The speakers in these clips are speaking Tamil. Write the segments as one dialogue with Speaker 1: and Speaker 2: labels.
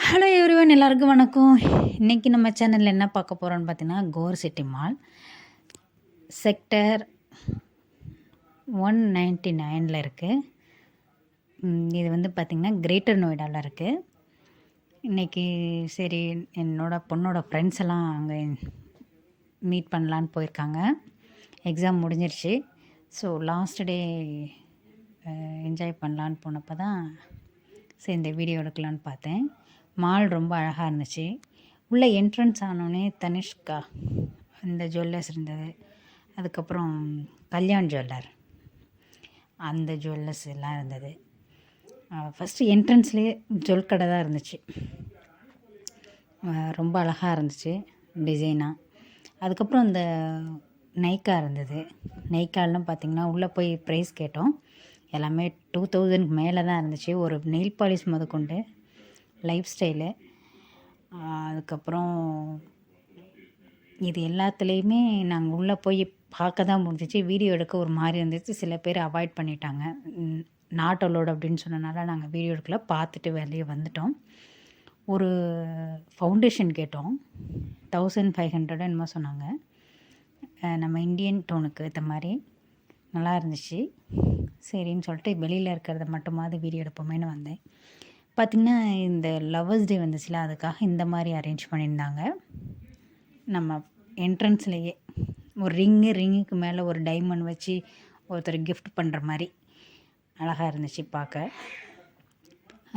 Speaker 1: ஹலோ எவ்ரிவன், எல்லாருக்கும் வணக்கம். இன்றைக்கி நம்ம சேனலில் என்ன பார்க்க போகிறோன்னு பார்த்தீங்கன்னா, கோர் சிட்டி மால் செக்டர் 199 இருக்குது. இது வந்து பார்த்திங்கன்னா கிரேட்டர் நோய்டாவில் இருக்குது. இன்றைக்கி சரி என்னோட பொண்ணோட ஃப்ரெண்ட்ஸ் எல்லாம் அங்கே மீட் பண்ணலான்னு போயிருக்காங்க. எக்ஸாம் முடிஞ்சிருச்சு. ஸோ லாஸ்ட் டே என்ஜாய் பண்ணலான்னு போனப்போ தான் சரி இந்த வீடியோ எடுக்கலான்னு பார்த்தேன். மால் ரொம்ப அழகாக இருந்துச்சு. உள்ளே என்ட்ரன்ஸ் ஆனோடனே தனிஷ்கா அந்த ஜுவல்லர்ஸ் இருந்தது. அதுக்கப்புறம் கல்யாண் ஜுவல்லர் அந்த ஜுவல்லர்ஸ் எல்லாம் இருந்தது. ஃபஸ்ட்டு என்ட்ரன்ஸ்லேயே ஜுவல் கடை தான் இருந்துச்சு. ரொம்ப அழகாக இருந்துச்சு டிசைனாக. அதுக்கப்புறம் இந்த நைக்கா இருந்தது. நைக்காலாம் பார்த்திங்கன்னா உள்ளே போய் ப்ரைஸ் கேட்டோம். எல்லாமே 2000 மேலே தான் இருந்துச்சு. ஒரு நெயில் பாலிஷ் முதற்கொண்டு லைஃப் ஸ்டைலு. அதுக்கப்புறம் இது எல்லாத்துலேயுமே நாங்கள் உள்ளே போய் பார்க்க தான் முடிஞ்சிச்சு. வீடியோ எடுக்க ஒரு மாதிரி இருந்துச்சு. சில பேர் அவாய்ட் பண்ணிட்டாங்க. நாட் அலோட் அப்படின்னு சொன்னனால நாங்கள் வீடியோ எடுக்கல, பார்த்துட்டு வெளியே வந்துட்டோம். ஒரு ஃபவுண்டேஷன் கேட்டோம். 1500 என்னமோ சொன்னாங்க. நம்ம இந்தியன் டோனுக்கு ஏற்ற மாதிரி நல்லா இருந்துச்சு. சரின்னு சொல்லிட்டு வெளியில் இருக்கிறத மட்டுமாவது வீடியோ எடுப்போமேன்னு வந்தேன். பார்த்திங்கன்னா இந்த லவ்வர்ஸ் டே வந்துச்சுல, அதுக்காக இந்த மாதிரி அரேஞ்ச் பண்ணியிருந்தாங்க. நம்ம என்ட்ரன்ஸ்லேயே ஒரு ரிங்குக்கு மேலே ஒரு டைமண்ட் வச்சு ஒருத்தர் கிஃப்ட் பண்ணுற மாதிரி அழகாக இருந்துச்சு பார்க்க.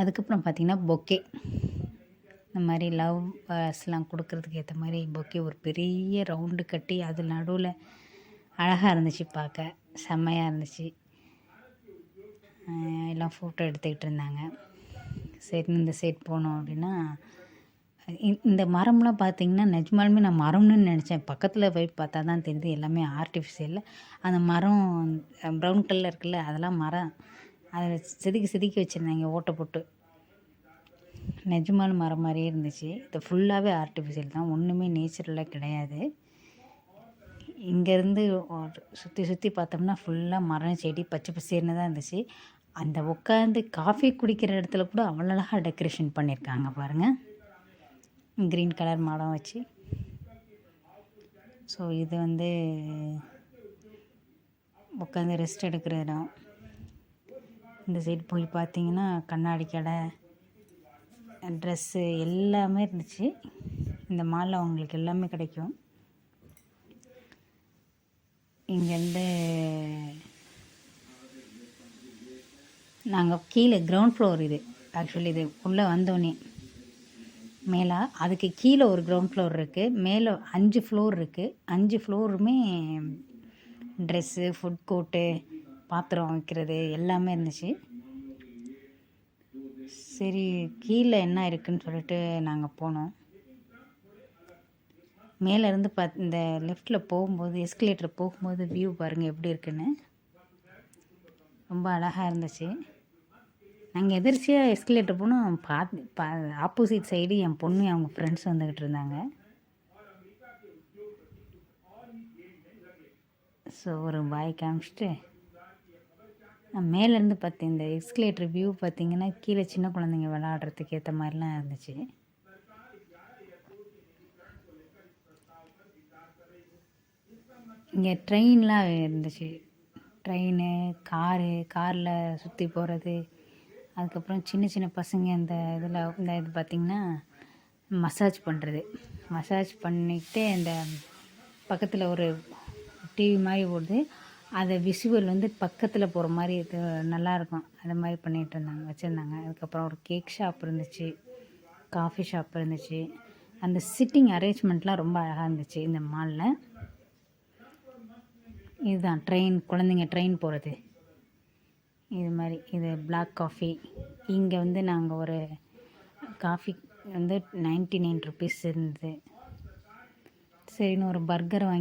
Speaker 1: அதுக்கப்புறம் பார்த்திங்கன்னா பொக்கே, இந்த மாதிரி லவ்ஸ்லாம் கொடுக்கறதுக்கு ஏற்ற மாதிரி பொக்கே ஒரு பெரிய ரவுண்டு கட்டி அது நடுவில் அழகாக இருந்துச்சு பார்க்க. செம்மையாக இருந்துச்சு. எல்லாம் ஃபோட்டோ எடுத்துக்கிட்டு இருந்தாங்க. சரி இந்த சைட் போனோம் அப்படின்னா இந்த மரம்லாம் பார்த்திங்கன்னா நிஜமாலுமே நான் மரம்னு நினச்சேன். பக்கத்தில் போய் பார்த்தா தான் தெரியுது எல்லாமே ஆர்டிஃபிஷியல். அந்த மரம் ப்ரௌன் கலரில் இருக்குல்ல, அதெல்லாம் மரம். அதை செதுக்கி வச்சுருந்தாங்க ஓட்டை போட்டு. நிஜமான மரம் மாதிரியே இருந்துச்சு. இது ஃபுல்லாகவே ஆர்டிஃபிஷியல் தான், ஒன்றுமே நேச்சுரலாக கிடையாது. இங்கேருந்து சுற்றி பார்த்தோம்னா ஃபுல்லாக மரம் செடி பச்சை பசேர்னு தான் இருந்துச்சு. அந்த உட்காந்து காஃபி குடிக்கிற இடத்துல கூட அவ்வளோ அழகாக டெக்கரேஷன் பண்ணியிருக்காங்க பாருங்கள், க்ரீன் கலர் மரம் வச்சு. ஸோ இது வந்து உட்காந்து ரெஸ்ட் எடுக்கிற இடம். இந்த சைடு போய் பார்த்தீங்கன்னா கண்ணாடி கடை, ட்ரெஸ்ஸு எல்லாமே இருந்துச்சு. இந்த மாலில் அவங்களுக்கு எல்லாமே கிடைக்கும். இங்கேருந்து நாங்கள் கீழே கிரவுண்ட் ஃப்ளோர், இது ஆக்சுவலி இது உள்ளே வந்தோடனே மேலே அதுக்கு கீழே ஒரு கிரவுண்ட் ஃப்ளோர் இருக்குது. மேலே 5 ஃப்ளோர் இருக்குது. 5 ஃப்ளோருமே ட்ரெஸ்ஸு, ஃபுட் கோர்ட்டு, பாத்திரம் வைக்கிறது எல்லாமே இருந்துச்சு. சரி கீழே என்ன இருக்குதுன்னு சொல்லிட்டு நாங்கள் போனோம். மேலேருந்து இந்த லெஃப்டில் போகும்போது எஸ்கலேட்டர் போகும்போது வியூ பாருங்கள் எப்படி இருக்குன்னு. ரொம்ப அழகாக இருந்துச்சு. நாங்கள் எதிர்ச்சியாக எஸ்கலேட்டர் போனோம். ஆப்போசிட் சைடு என் பொண்ணு அவங்க ஃப்ரெண்ட்ஸ் வந்துக்கிட்டு இருந்தாங்க. ஸோ ஒரு பாய் காமிச்சிட்டு நான் மேலேருந்து பார்த்தேன். இந்த எஸ்கலேட்டர் வியூ பார்த்திங்கன்னா கீழே சின்ன குழந்தைங்க விளையாடுறதுக்கு ஏற்ற மாதிரிலாம் இருந்துச்சு. இங்கே ட்ரெயின்லாம் இருந்துச்சு. ட்ரெயின், காரில் சுற்றி போகிறது. அதுக்கப்புறம் சின்ன பசங்க இந்த இது பார்த்திங்கன்னா மசாஜ் பண்ணுறது. மசாஜ் பண்ணிக்கிட்டே இந்த பக்கத்தில் ஒரு டிவி மாதிரி ஓடுது. அதை விசுவல் வந்து பக்கத்தில் போகிற மாதிரி இது நல்லாயிருக்கும். அது மாதிரி பண்ணிகிட்டு வச்சுருந்தாங்க. அதுக்கப்புறம் ஒரு கேக் ஷாப் இருந்துச்சு, காஃபி ஷாப் இருந்துச்சு. அந்த சிட்டிங் அரேஞ்ச்மெண்ட்லாம் ரொம்ப அழகாக இருந்துச்சு இந்த மாலில். இதுதான் குழந்தைங்க ட்ரெயின் போகிறது இது மாதிரி. இது பிளாக் காஃபி. இங்கே வந்து நாங்கள் ஒரு காஃபி வந்து 99 ருபீஸ் இருந்தது. சரின்னு ஒரு பர்கர் வாங்கி